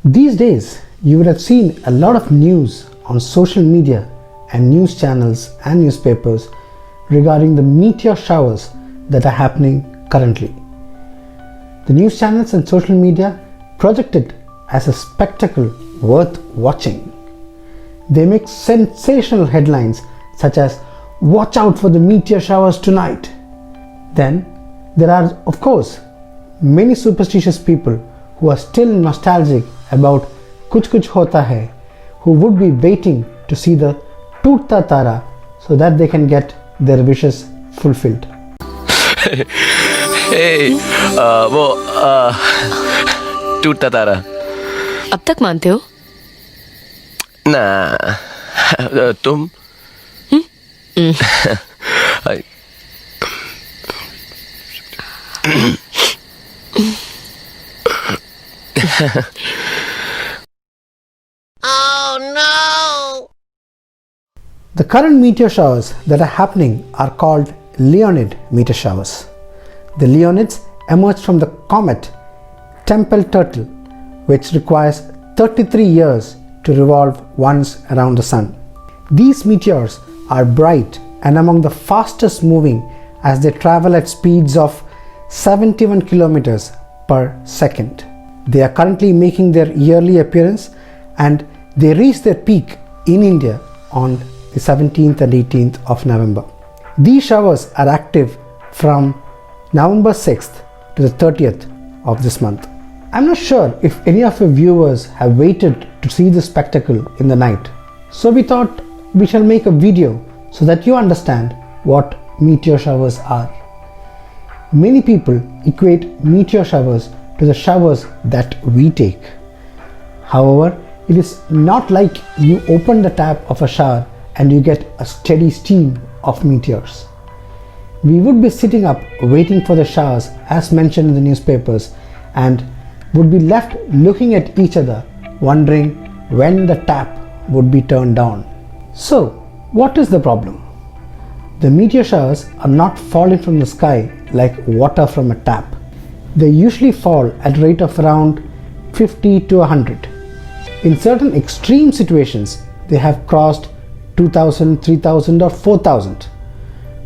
These days, you would have seen a lot of news on social media and news channels and newspapers regarding the meteor showers that are happening currently. The news channels and social media project it as a spectacle worth watching. They make sensational headlines such as "Watch out for the meteor showers tonight." Then there are, of course, many superstitious people who are still nostalgic about Kuch Kuch Hota Hai, who would be waiting to see the Tootta Tara so that they can get their wishes fulfilled. Hey, वो टूटता तारा अब तक मानते हो? ना तुम The current meteor showers that are happening are called Leonid meteor showers. The Leonids emerged from the comet Tempel Tuttle, which requires 33 years to revolve once around the sun. These meteors are bright and among the fastest moving as they travel at speeds of 71 kilometers per second. They are currently making their yearly appearance and they reach their peak in India on the 17th and 18th of November. These showers are active from November 6th to the 30th of this month. I'm not sure if any of your viewers have waited to see this spectacle in the night. So we thought we shall make a video so that you understand what meteor showers are. Many people equate meteor showers to the showers that we take. However, it is not like you open the tap of a shower and you get a steady stream of meteors. We would be sitting up waiting for the showers as mentioned in the newspapers and would be left looking at each other wondering when the tap would be turned down. So, what is the problem? The meteor showers are not falling from the sky like water from a tap. They usually fall at a rate of around 50 to 100. In certain extreme situations, they have crossed 2000, 3000 or 4000.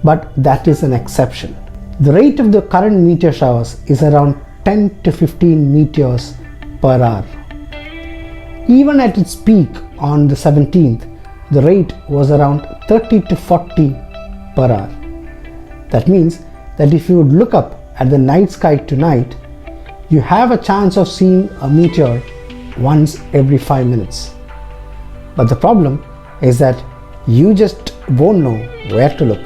But that is an exception. The rate of the current meteor showers is around 10 to 15 meteors per hour. Even at its peak on the 17th, the rate was around 30 to 40 per hour. That means that if you would look up at the night sky tonight, you have a chance of seeing a meteor once every 5 minutes. But the problem is that you just won't know where to look.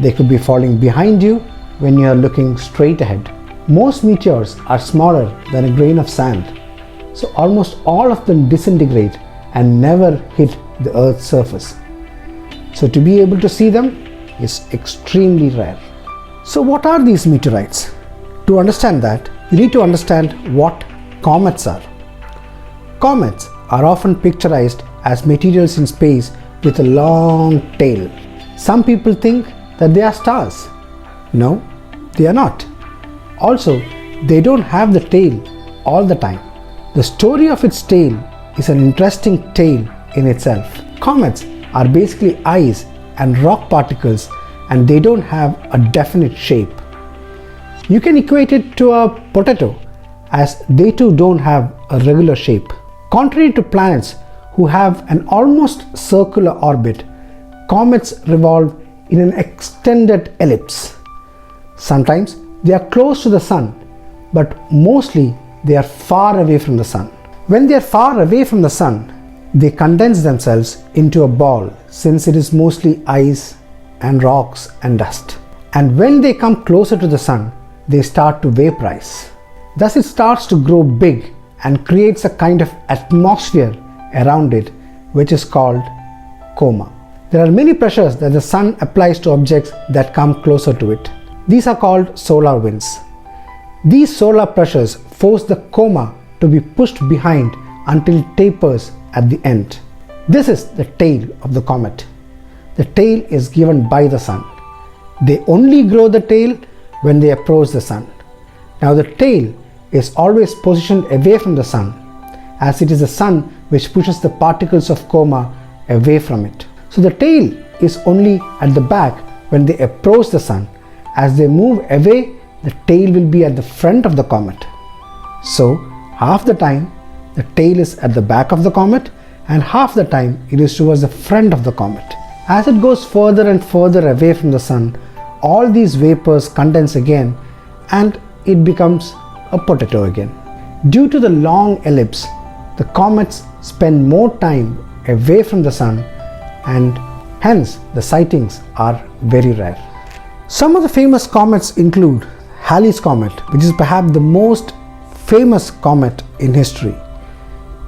They could be falling behind you when you are looking straight ahead. Most meteors are smaller than a grain of sand, so almost all of them disintegrate and never hit the Earth's surface. So to be able to see them is extremely rare. So what are these meteorites? To understand that, you need to understand what comets are. Comets are often picturized as materials in space with a long tail. Some people think that they are stars. No, they are not. Also, they don't have the tail all the time. The story of its tail is an interesting tale in itself. Comets are basically ice and rock particles and they don't have a definite shape. You can equate it to a potato as they too don't have a regular shape. Contrary to planets who have an almost circular orbit, comets revolve in an extended ellipse. Sometimes they are close to the sun, but mostly they are far away from the sun. When they are far away from the sun, they condense themselves into a ball since it is mostly ice and rocks and dust. And when they come closer to the sun, they start to vaporize. Thus it starts to grow big and creates a kind of atmosphere around it, which is called coma. There are many pressures that the sun applies to objects that come closer to it. These are called solar winds. These solar pressures force the coma to be pushed behind until it tapers at the end. This is the tail of the comet. The tail is given by the sun. They only grow the tail when they approach the sun. Now the tail is always positioned away from the sun as it is the sun which pushes the particles of coma away from it. So the tail is only at the back when they approach the sun. As they move away, the tail will be at the front of the comet. So half the time the tail is at the back of the comet and half the time it is towards the front of the comet. As it goes further and further away from the sun, all these vapors condense again and it becomes a potato again. Due to the long ellipse, the comets spend more time away from the sun and hence the sightings are very rare. Some of the famous comets include Halley's comet, which is perhaps the most famous comet in history.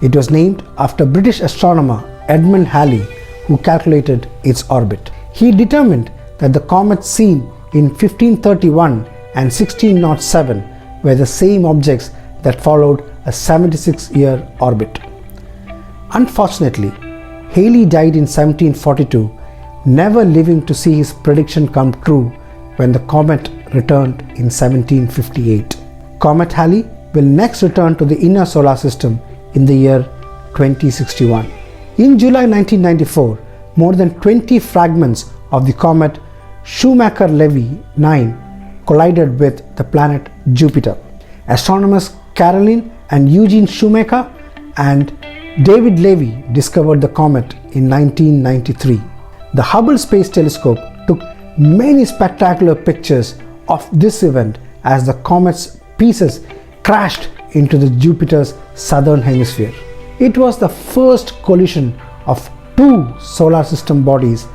It was named after British astronomer Edmund Halley, who calculated its orbit. He determined that the comets seen in 1531 and 1607 were the same objects that followed a 76-year orbit. Unfortunately, Hale died in 1742, never living to see his prediction come true when the comet returned in 1758. Comet Halley will next return to the inner solar system in the year 2061. In July 1994, more than 20 fragments of the comet Shoemaker-Levy 9 collided with the planet Jupiter. Astronomers Caroline and Eugene Shoemaker and David Levy discovered the comet in 1993. The Hubble Space Telescope took many spectacular pictures of this event as the comet's pieces crashed into the Jupiter's southern hemisphere. It was the first collision of two solar system bodies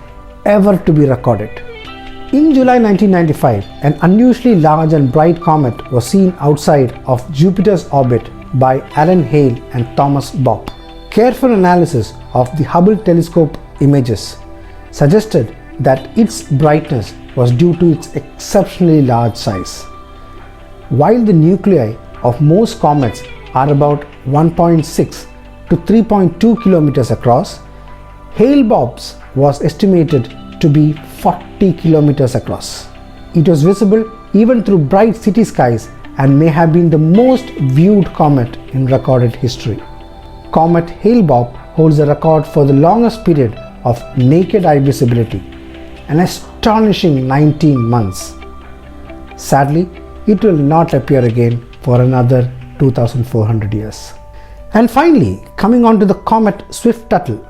ever to be recorded. In July 1995, an unusually large and bright comet was seen outside of Jupiter's orbit by Alan Hale and Thomas Bopp. Careful analysis of the Hubble telescope images suggested that its brightness was due to its exceptionally large size. While the nuclei of most comets are about 1.6 to 3.2 kilometers across, Hale-Bopp's was estimated to be 40 kilometers across. It was visible even through bright city skies and may have been the most viewed comet in recorded history. Comet Hale-Bopp holds the record for the longest period of naked eye visibility, an astonishing 19 months. Sadly, it will not appear again for another 2,400 years. And finally, coming on to the comet Swift-Tuttle.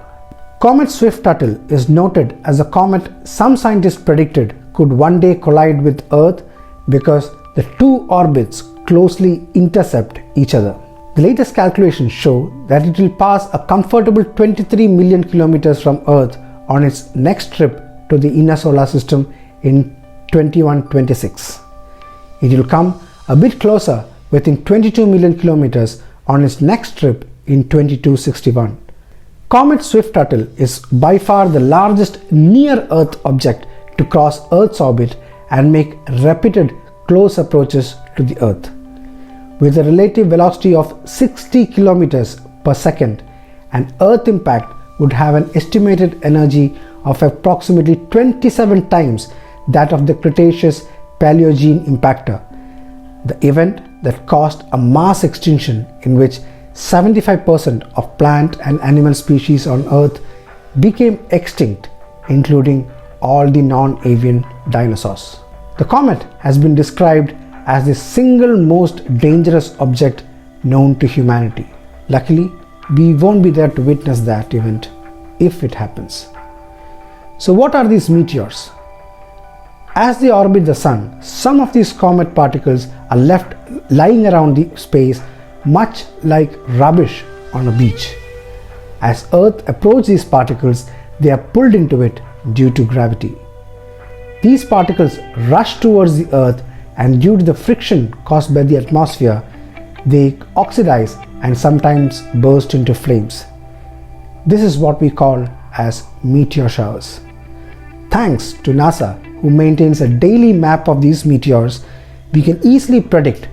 Comet Swift-Tuttle is noted as a comet some scientists predicted could one day collide with Earth because the two orbits closely intercept each other. The latest calculations show that it will pass a comfortable 23 million kilometers from Earth on its next trip to the inner solar system in 2126. It will come a bit closer within 22 million kilometers on its next trip in 2261. Comet Swift-Tuttle is by far the largest near-Earth object to cross Earth's orbit and make repeated close approaches to the Earth. With a relative velocity of 60 kilometers per second, an Earth impact would have an estimated energy of approximately 27 times that of the Cretaceous Paleogene impactor, the event that caused a mass extinction in which 75% of plant and animal species on Earth became extinct, including all the non-avian dinosaurs. The comet has been described as the single most dangerous object known to humanity. Luckily, we won't be there to witness that event if it happens. So what are these meteors? As they orbit the sun, some of these comet particles are left lying around the space much like rubbish on a beach. As Earth approaches these particles, they are pulled into it due to gravity. These particles rush towards the Earth, and due to the friction caused by the atmosphere, they oxidize and sometimes burst into flames. This is what we call as meteor showers. Thanks to NASA, who maintains a daily map of these meteors, we can easily predict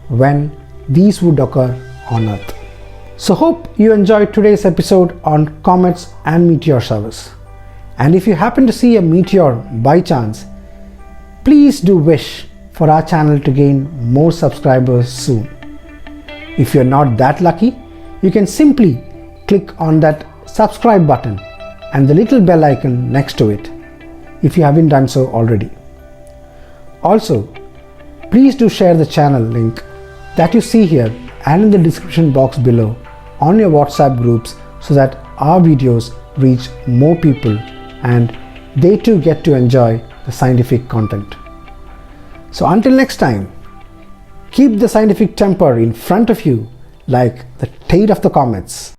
when these would occur on Earth. So hope you enjoyed today's episode on comets and meteor showers. And if you happen to see a meteor by chance, please do wish for our channel to gain more subscribers soon. If you're not that lucky, you can simply click on that subscribe button and the little bell icon next to it if you haven't done so already. Also, please do share the channel link that you see here and in the description box below on your WhatsApp groups so that our videos reach more people and they too get to enjoy the scientific content. So until next time, keep the scientific temper in front of you like the tail of the comets.